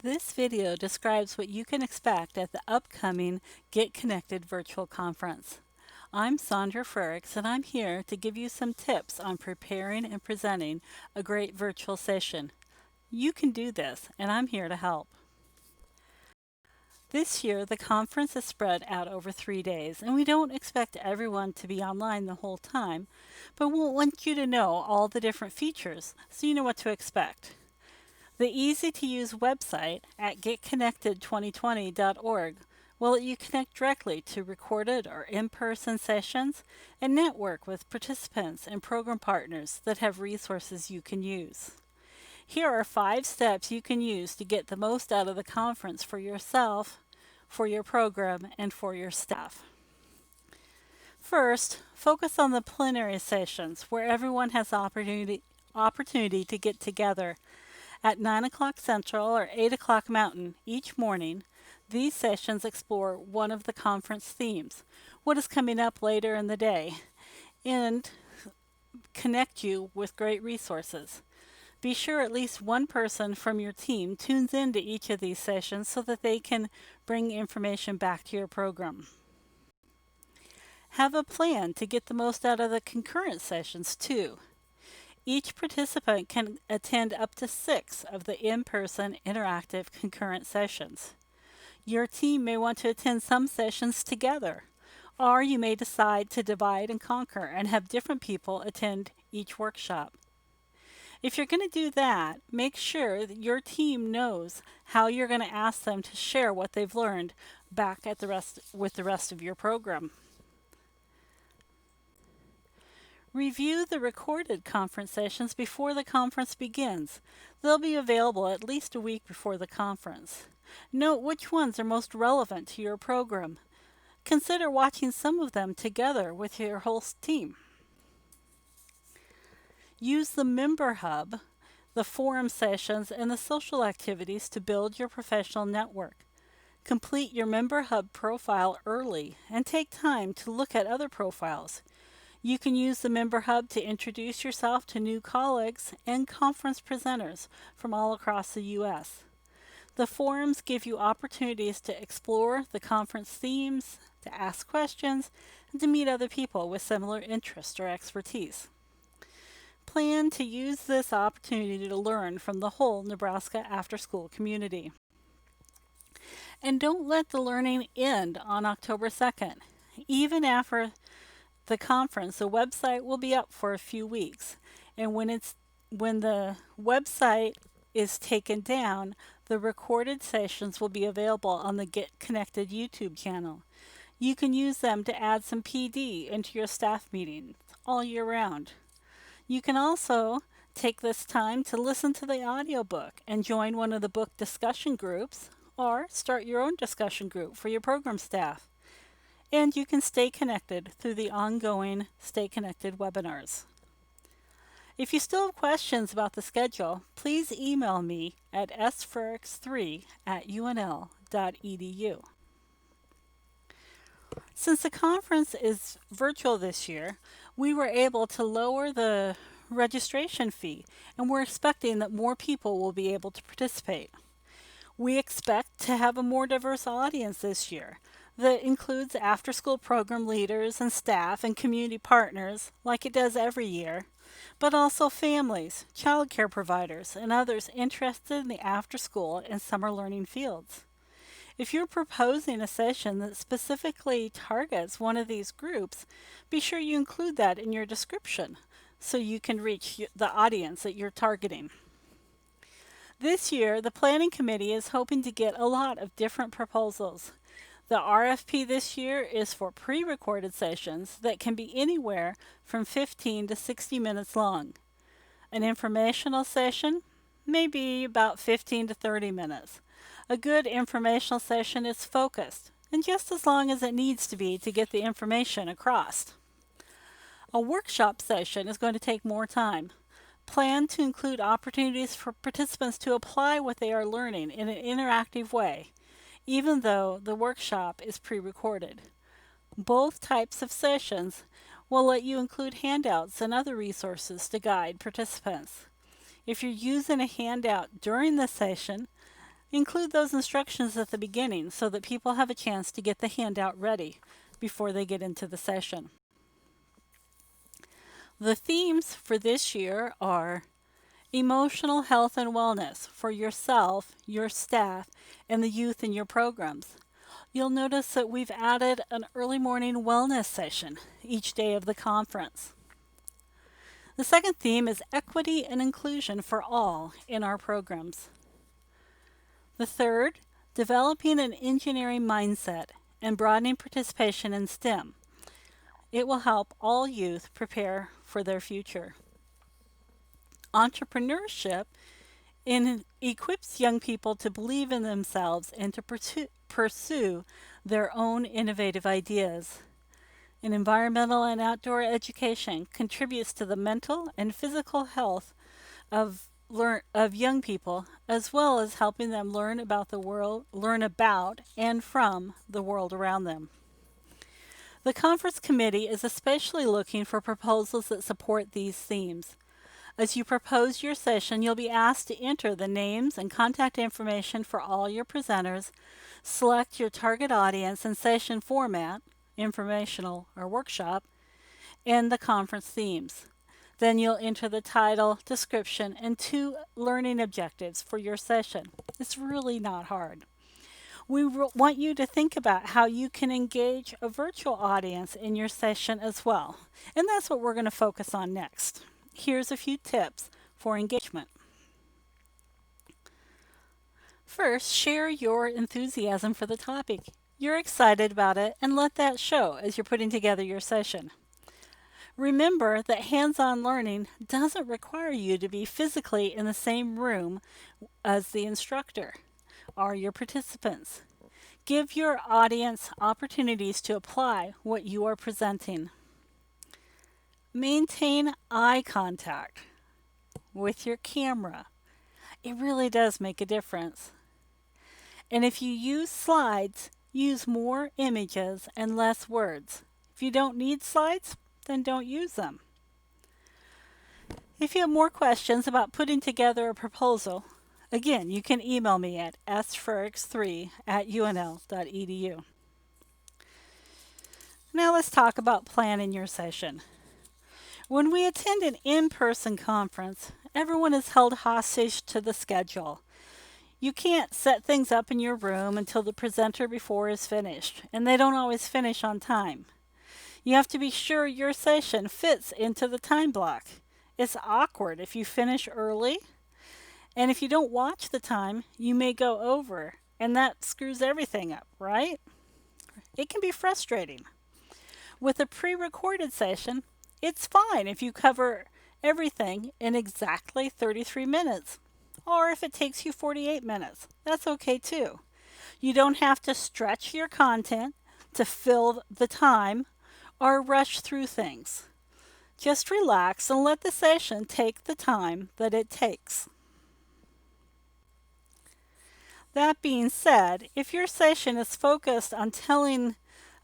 This video describes what you can expect at the upcoming Get Connected virtual conference. I'm Sandra Frericks, and I'm here to give you some tips on preparing and presenting a great virtual session. You can do this, and I'm here to help. This year, the conference is spread out over 3 days, and we don't expect everyone to be online the whole time, but we'll want you to know all the different features so you know what to expect. The easy-to-use website at getconnected2020.org will let you connect directly to recorded or in-person sessions and network with participants and program partners that have resources you can use. Here are 5 steps you can use to get the most out of the conference for yourself, for your program, and for your staff. First, focus on the plenary sessions where everyone has opportunity to get together. At 9 o'clock Central or 8 o'clock Mountain each morning, these sessions explore one of the conference themes, what is coming up later in the day, and connect you with great resources. Be sure at least one person from your team tunes into each of these sessions so that they can bring information back to your program. Have a plan to get the most out of the concurrent sessions too. Each participant can attend up to 6 of the in-person interactive concurrent sessions. Your team may want to attend some sessions together, or you may decide to divide and conquer and have different people attend each workshop. If you're going to do that, make sure that your team knows how you're going to ask them to share what they've learned back with the rest of your program. Review the recorded conference sessions before the conference begins. They'll be available at least a week before the conference. Note which ones are most relevant to your program. Consider watching some of them together with your whole team. Use the Member Hub, the forum sessions, and the social activities to build your professional network. Complete your Member Hub profile early and take time to look at other profiles. You can use the Member Hub to introduce yourself to new colleagues and conference presenters from all across the U.S. The forums give you opportunities to explore the conference themes, to ask questions, and to meet other people with similar interests or expertise. Plan to use this opportunity to learn from the whole Nebraska after-school community. And don't let the learning end on October 2nd. Even after the conference, the website will be up for a few weeks, and when the website is taken down, the recorded sessions will be available on the Get Connected YouTube channel. You can use them to add some PD into your staff meetings all year round. You can also take this time to listen to the audiobook and join one of the book discussion groups, or start your own discussion group for your program staff. And you can stay connected through the ongoing Stay Connected webinars. If you still have questions about the schedule, please email me at sfrericks3@unl.edu. Since the conference is virtual this year, we were able to lower the registration fee, and we're expecting that more people will be able to participate. We expect to have a more diverse audience this year that includes after-school program leaders and staff and community partners, like it does every year, but also families, child care providers, and others interested in the after-school and summer learning fields. If you're proposing a session that specifically targets one of these groups, be sure you include that in your description so you can reach the audience that you're targeting. This year, the Planning Committee is hoping to get a lot of different proposals. The RFP this year is for pre-recorded sessions that can be anywhere from 15 to 60 minutes long. An informational session may be about 15 to 30 minutes. A good informational session is focused and just as long as it needs to be to get the information across. A workshop session is going to take more time. Plan to include opportunities for participants to apply what they are learning in an interactive way, even though the workshop is pre-recorded. Both types of sessions will let you include handouts and other resources to guide participants. If you're using a handout during the session, Include those instructions at the beginning so that people have a chance to get the handout ready before they get into the session. The themes for this year are emotional health and wellness for yourself, your staff, and the youth in your programs. You'll notice that we've added an early morning wellness session each day of the conference. The second theme is equity and inclusion for all in our programs. The third, developing an engineering mindset and broadening participation in STEM. It will help all youth prepare for their future. Entrepreneurship equips young people to believe in themselves and to pursue their own innovative ideas. And environmental and outdoor education contributes to the mental and physical health of young people, as well as helping them learn about and from the world around them. The conference committee is especially looking for proposals that support these themes. As you propose your session, you'll be asked to enter the names and contact information for all your presenters, select your target audience and session format, informational or workshop, and the conference themes. Then you'll enter the title, description, and 2 learning objectives for your session. It's really not hard. We want you to think about how you can engage a virtual audience in your session as well. And that's what we're going to focus on next. Here's a few tips for engagement. First, share your enthusiasm for the topic. You're excited about it, and let that show as you're putting together your session. Remember that hands-on learning doesn't require you to be physically in the same room as the instructor or your participants. Give your audience opportunities to apply what you are presenting. Maintain eye contact with your camera. It really does make a difference. And if you use slides, use more images and less words. If you don't need slides, then don't use them. If you have more questions about putting together a proposal, again, you can email me at sferix3@unl.edu. Now let's talk about planning your session. When we attend an in-person conference, everyone is held hostage to the schedule. You can't set things up in your room until the presenter before is finished, and they don't always finish on time. You have to be sure your session fits into the time block. It's awkward if you finish early, and if you don't watch the time, you may go over, and that screws everything up, right? It can be frustrating. With a pre-recorded session, it's fine if you cover everything in exactly 33 minutes, or if it takes you 48 minutes. That's okay too. You don't have to stretch your content to fill the time or rush through things. Just relax and let the session take the time that it takes. That being said, if your session is focused on telling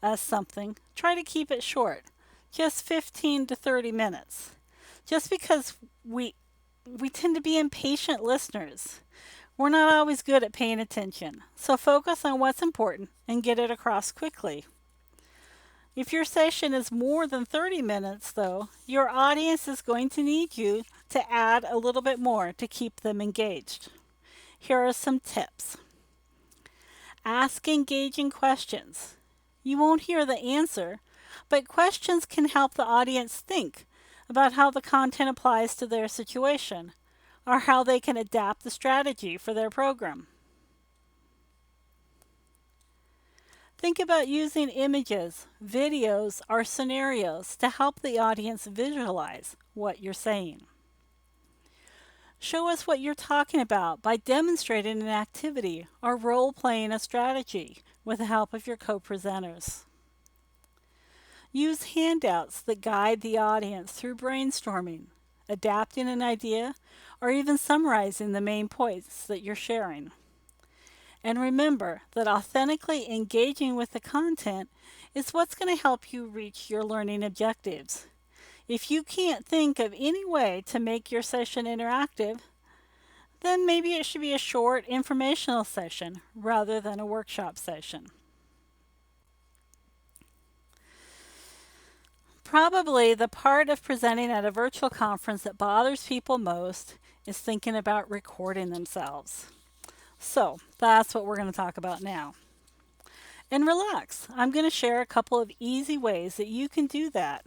us something, try to keep it short, just 15 to 30 minutes. Just because we tend to be impatient listeners. We're not always good at paying attention, so focus on what's important and get it across quickly. If your session is more than 30 minutes, though, your audience is going to need you to add a little bit more to keep them engaged. Here are some tips. Ask engaging questions. You won't hear the answer, but questions can help the audience think about how the content applies to their situation or how they can adapt the strategy for their program. Think about using images, videos, or scenarios to help the audience visualize what you're saying. Show us what you're talking about by demonstrating an activity or role-playing a strategy with the help of your co-presenters. Use handouts that guide the audience through brainstorming, adapting an idea, or even summarizing the main points that you're sharing. And remember that authentically engaging with the content is what's going to help you reach your learning objectives. If you can't think of any way to make your session interactive, then maybe it should be a short informational session rather than a workshop session. Probably the part of presenting at a virtual conference that bothers people most is thinking about recording themselves. So that's what we're going to talk about now. And relax, I'm going to share a couple of easy ways that you can do that.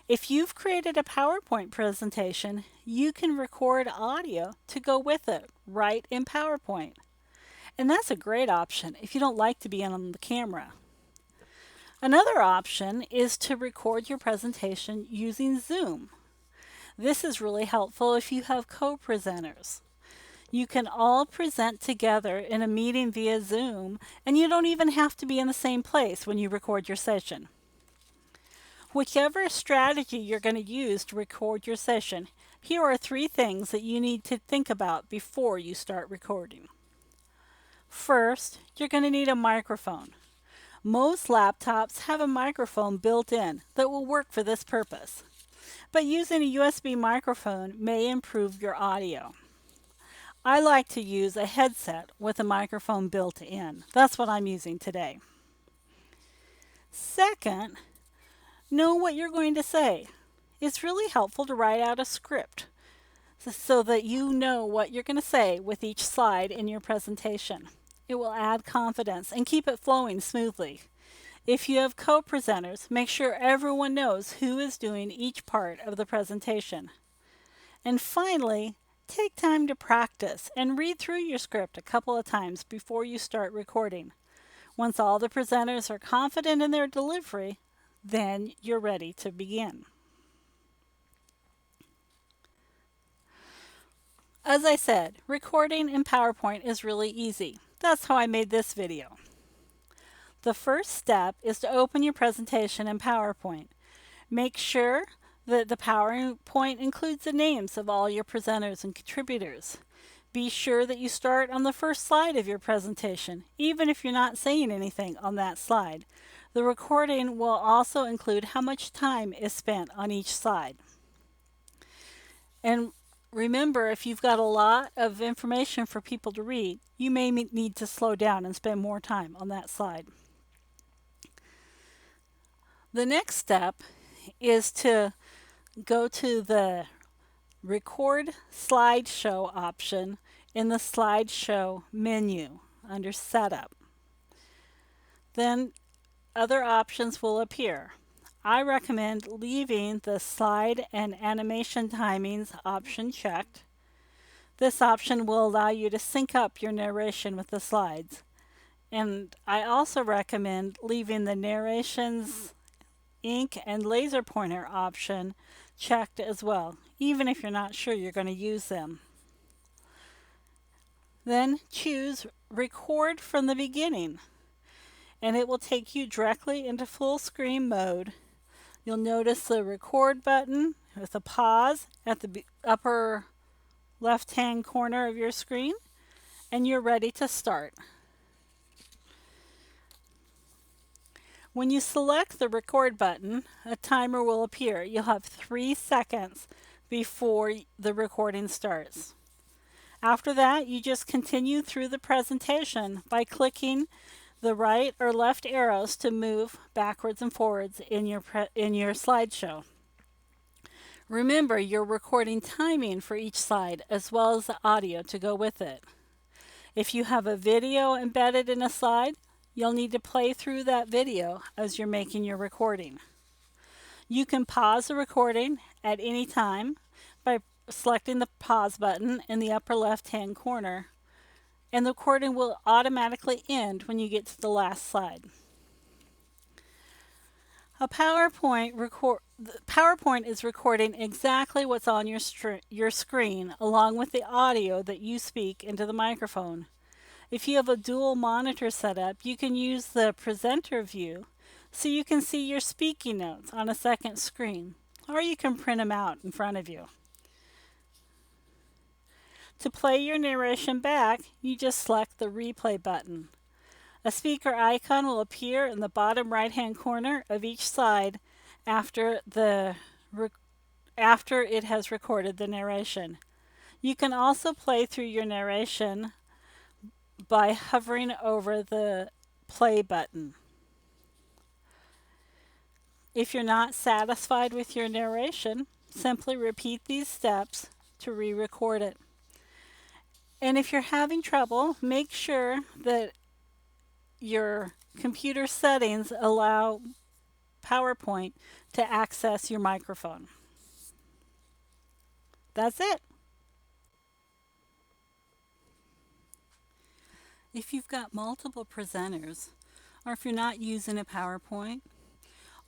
If you've created a PowerPoint presentation, you can record audio to go with it right in PowerPoint. And that's a great option if you don't like to be on the camera. Another option is to record your presentation using Zoom. This is really helpful if you have co-presenters. You can all present together in a meeting via Zoom, and you don't even have to be in the same place when you record your session. Whichever strategy you're going to use to record your session, here are 3 things that you need to think about before you start recording. First, you're going to need a microphone. Most laptops have a microphone built in that will work for this purpose, but using a USB microphone may improve your audio. I like to use a headset with a microphone built in. That's what I'm using today. Second, know what you're going to say. It's really helpful to write out a script so that you know what you're going to say with each slide in your presentation. It will add confidence and keep it flowing smoothly. If you have co-presenters, make sure everyone knows who is doing each part of the presentation. And finally, take time to practice and read through your script a couple of times before you start recording. Once all the presenters are confident in their delivery, then you're ready to begin. As I said, recording in PowerPoint is really easy. That's how I made this video. The first step is to open your presentation in PowerPoint. Make sure that the PowerPoint includes the names of all your presenters and contributors. Be sure that you start on the first slide of your presentation, even if you're not saying anything on that slide. The recording will also include how much time is spent on each slide. And remember, if you've got a lot of information for people to read, you may need to slow down and spend more time on that slide. The next step is to go to the Record Slideshow option in the Slideshow menu under Setup. Then other options will appear. I recommend leaving the Slide and Animation Timings option checked. This option will allow you to sync up your narration with the slides. And I also recommend leaving the Narrations Ink and Laser Pointer option checked as well, even if you're not sure you're going to use them. Then choose Record from the beginning, and it will take you directly into full screen mode. You'll notice the record button with a pause at the upper left-hand corner of your screen, and you're ready to start. When you select the record button, a timer will appear. You'll have 3 seconds before the recording starts. After that, you just continue through the presentation by clicking the right or left arrows to move backwards and forwards in your slideshow. Remember, you're recording timing for each slide as well as the audio to go with it. If you have a video embedded in a slide, you'll need to play through that video as you're making your recording. You can pause the recording at any time by selecting the pause button in the upper left-hand corner, and the recording will automatically end when you get to the last slide. PowerPoint is recording exactly what's on your screen along with the audio that you speak into the microphone. If you have a dual monitor setup, you can use the presenter view so you can see your speaking notes on a second screen, or you can print them out in front of you. To play your narration back, you just select the replay button. A speaker icon will appear in the bottom right-hand corner of each slide after it has recorded the narration. You can also play through your narration by hovering over the play button. If you're not satisfied with your narration, simply repeat these steps to re-record it. And if you're having trouble, make sure that your computer settings allow PowerPoint to access your microphone. That's it. If you've got multiple presenters, or if you're not using a PowerPoint,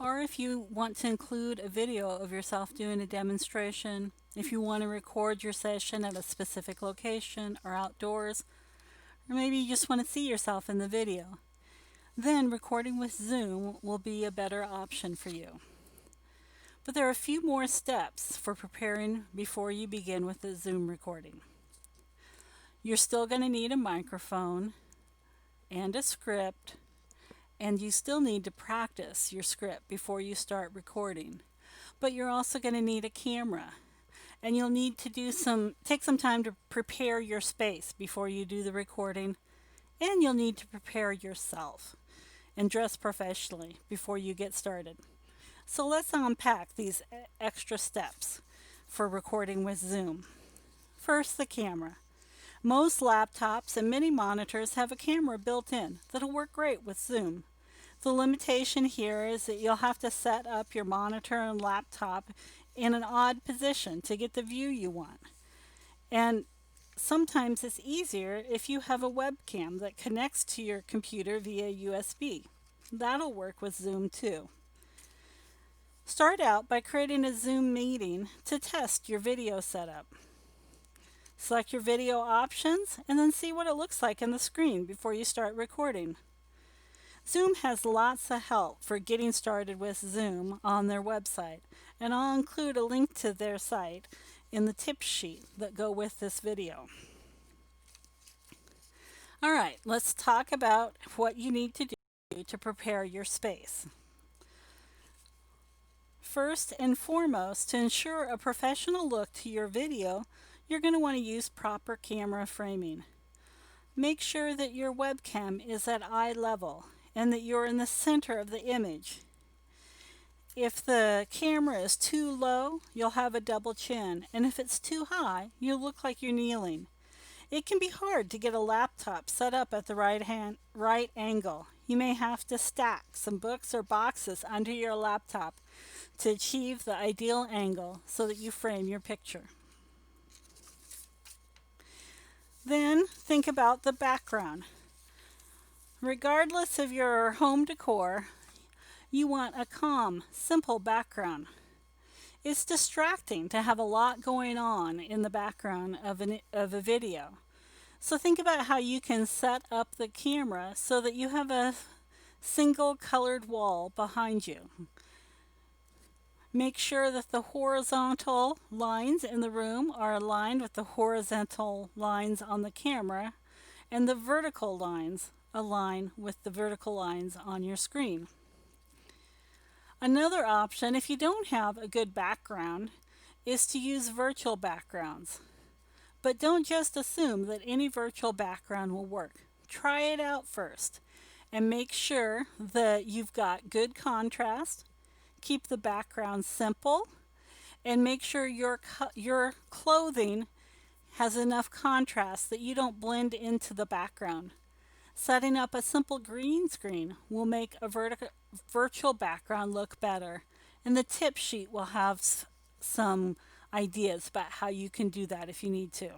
or if you want to include a video of yourself doing a demonstration, if you want to record your session at a specific location or outdoors, or maybe you just want to see yourself in the video, then recording with Zoom will be a better option for you. But there are a few more steps for preparing before you begin with the Zoom recording. You're still going to need a microphone and a script, and you still need to practice your script before you start recording. But you're also going to need a camera, and you'll need to take some time to prepare your space before you do the recording, and you'll need to prepare yourself and dress professionally before you get started. So let's unpack these extra steps for recording with Zoom. First, the camera. Most laptops and many monitors have a camera built in that'll work great with Zoom. The limitation here is that you'll have to set up your monitor and laptop in an odd position to get the view you want. And sometimes it's easier if you have a webcam that connects to your computer via USB. That'll work with Zoom too. Start out by creating a Zoom meeting to test your video setup. Select your video options and then see what it looks like on the screen before you start recording. Zoom has lots of help for getting started with Zoom on their website, and I'll include a link to their site in the tip sheet that go with this video. All right, let's talk about what you need to do to prepare your space. First and foremost, to ensure a professional look to your video, you're going to want to use proper camera framing. Make sure that your webcam is at eye level and that you're in the center of the image. If the camera is too low, you'll have a double chin, and if it's too high, you'll look like you're kneeling. It can be hard to get a laptop set up at the right angle. You may have to stack some books or boxes under your laptop to achieve the ideal angle so that you frame your picture. Then think about the background. Regardless of your home decor, you want a calm, simple background. It's distracting to have a lot going on in the background of a video. So think about how you can set up the camera so that you have a single colored wall behind you. Make sure that the horizontal lines in the room are aligned with the horizontal lines on the camera, and the vertical lines align with the vertical lines on your screen. Another option, if you don't have a good background, is to use virtual backgrounds. But don't just assume that any virtual background will work. Try it out first and make sure that you've got good contrast. Keep the background simple and make sure your clothing has enough contrast that you don't blend into the background. Setting up a simple green screen will make a virtual background look better, and the tip sheet will have some ideas about how you can do that if you need to.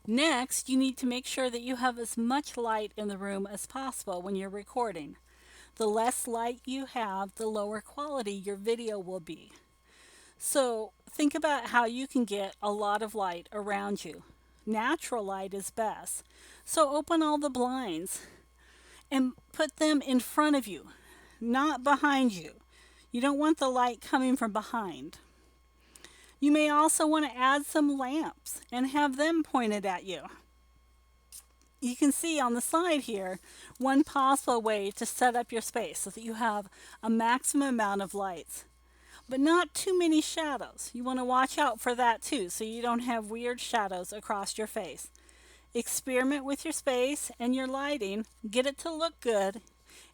Next, you need to make sure that you have as much light in the room as possible when you're recording. The less light you have, the lower quality your video will be. So think about how you can get a lot of light around you. Natural light is best. So open all the blinds and put them in front of you, not behind you. You don't want the light coming from behind. You may also want to add some lamps and have them pointed at you. You can see on the side here one possible way to set up your space so that you have a maximum amount of lights. but not too many shadows. You want to watch out for that too, so you don't have weird shadows across your face. Experiment with your space and your lighting, get it to look good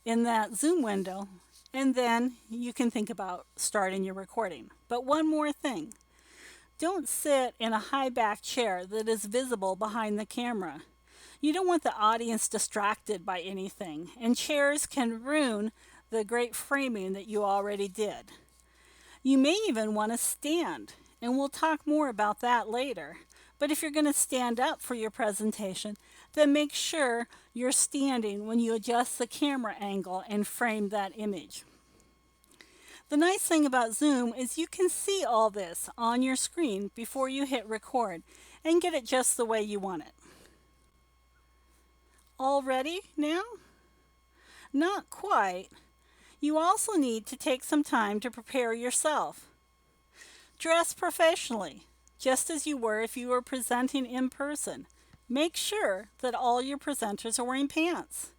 in that Zoom window, and then you can think about starting your recording. But one more thing, don't sit in a high back chair that is visible behind the camera. You don't want the audience distracted by anything, and chairs can ruin the great framing that you already did. You may even want to stand, and we'll talk more about that later. But if you're going to stand up for your presentation, then make sure you're standing when you adjust the camera angle and frame that image. The nice thing about Zoom is you can see all this on your screen before you hit record and get it just the way you want it. All ready now? Not quite. You also need to take some time to prepare yourself. Dress professionally, just as you were if you were presenting in person. Make sure that all your presenters are wearing pants.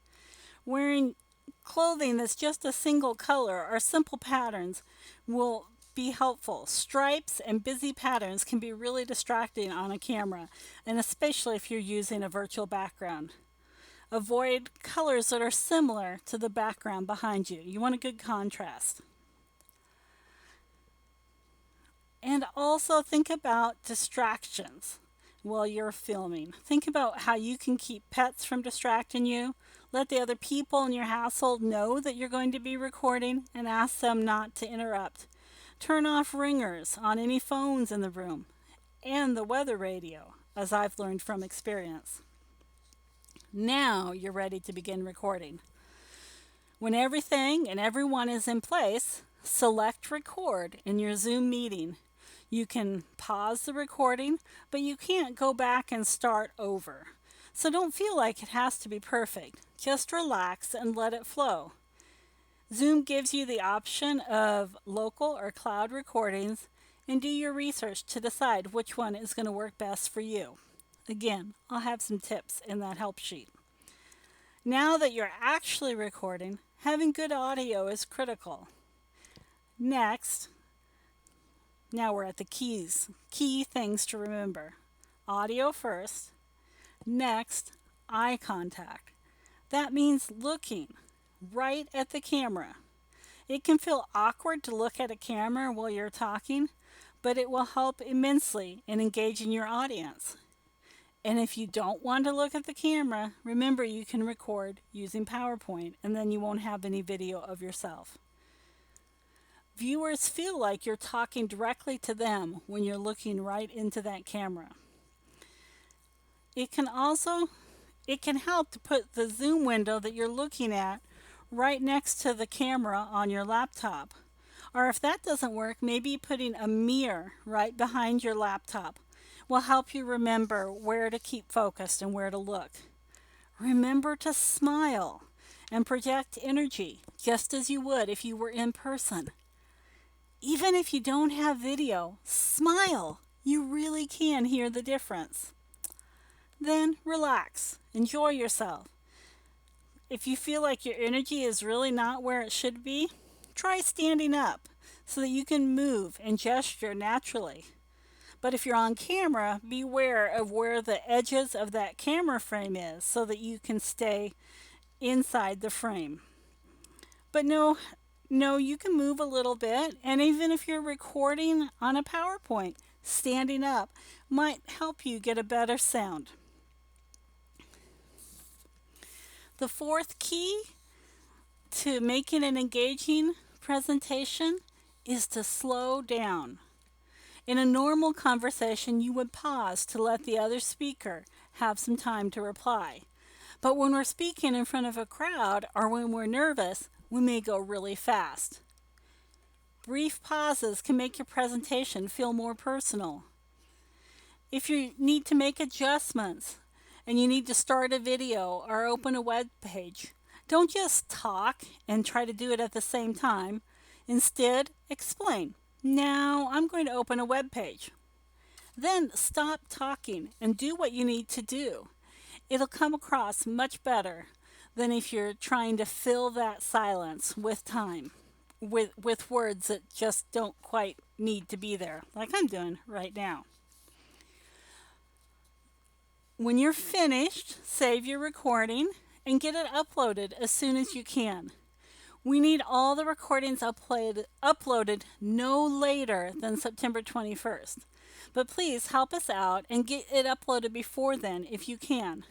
Wearing clothing that's just a single color or simple patterns will be helpful. Stripes and busy patterns can be really distracting on a camera, and especially if you're using a virtual background. Avoid colors that are similar to the background behind you. You want a good contrast. And also think about distractions while you're filming. Think about how you can keep pets from distracting you. Let the other people in your household know that you're going to be recording and ask them not to interrupt. Turn off ringers on any phones in the room and the weather radio, as I've learned from experience. Now you're ready to begin recording. When everything and everyone is in place, select record in your Zoom meeting. You can pause the recording, but you can't go back and start over. So don't feel like it has to be perfect. Just relax and let it flow. Zoom gives you the option of local or cloud recordings, and do your research to decide which one is going to work best for you. Again, I'll have some tips in that help sheet. Now that you're actually recording, having good audio is critical. Next, now we're at the key things to remember. Audio first. Next, eye contact. That means looking right at the camera. It can feel awkward to look at a camera while you're talking, but it will help immensely in engaging your audience. And if you don't want to look at the camera, remember you can record using PowerPoint, and then you won't have any video of yourself. Viewers feel like you're talking directly to them when you're looking right into that camera. It can help to put the Zoom window that you're looking at right next to the camera on your laptop. Or if that doesn't work, maybe putting a mirror right behind your laptop will help you remember where to keep focused and where to look. Remember to smile and project energy just as you would if you were in person. Even if you don't have video, smile. You really can hear the difference. Then relax. Enjoy yourself. If you feel like your energy is really not where it should be, try standing up so that you can move and gesture naturally. But if you're on camera, beware of where the edges of that camera frame is so that you can stay inside the frame. But no, you can move a little bit, and even if you're recording on a PowerPoint, standing up might help you get a better sound. The fourth key to making an engaging presentation is to slow down. In a normal conversation, you would pause to let the other speaker have some time to reply. But when we're speaking in front of a crowd or when we're nervous, we may go really fast. Brief pauses can make your presentation feel more personal. If you need to make adjustments and you need to start a video or open a web page, don't just talk and try to do it at the same time. Instead, explain. Now I'm going to open a web page. Then stop talking and do what you need to do. It'll come across much better than if you're trying to fill that silence with time. with words that just don't quite need to be there, like I'm doing right now. When you're finished, save your recording and get it uploaded as soon as you can. We need all the recordings uploaded no later than September 21st. But please help us out and get it uploaded before then if you can.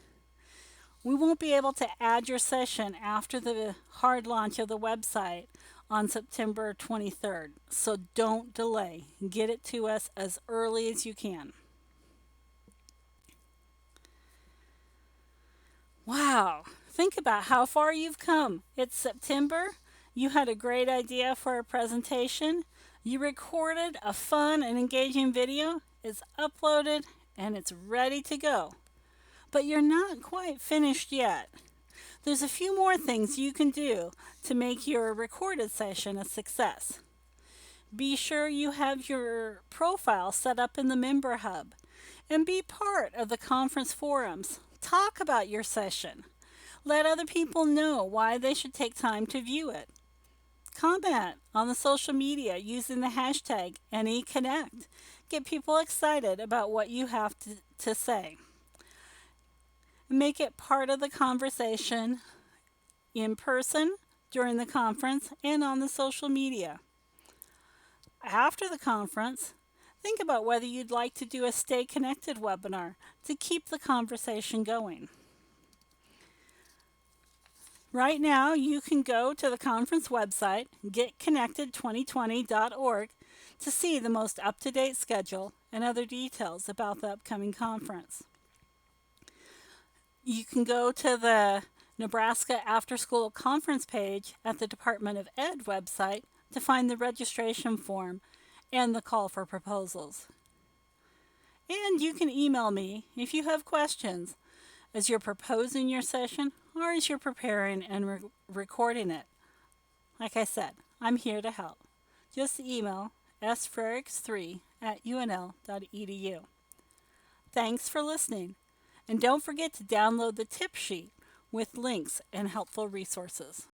We won't be able to add your session after the hard launch of the website on September 23rd, so don't delay. Get it to us as early as you can. Wow, think about how far you've come. It's September. You had a great idea for a presentation. You recorded a fun and engaging video. It's uploaded and it's ready to go. But you're not quite finished yet. There's a few more things you can do to make your recorded session a success. Be sure you have your profile set up in the Member Hub and be part of the conference forums. Talk about your session. Let other people know why they should take time to view it. Comment on the social media using the hashtag AnyConnect. Get people excited about what you have to say. Make it part of the conversation in person, during the conference, and on the social media. After the conference, think about whether you'd like to do a Stay Connected webinar to keep the conversation going. Right now, you can go to the conference website, getconnected2020.org, to see the most up-to-date schedule and other details about the upcoming conference. You can go to the Nebraska After School Conference page at the Department of Ed website to find the registration form and the call for proposals. And you can email me if you have questions as you're proposing your session or as you're preparing and recording it. Like I said, I'm here to help. Just email sfrericks3@unl.edu. Thanks for listening, and don't forget to download the tip sheet with links and helpful resources.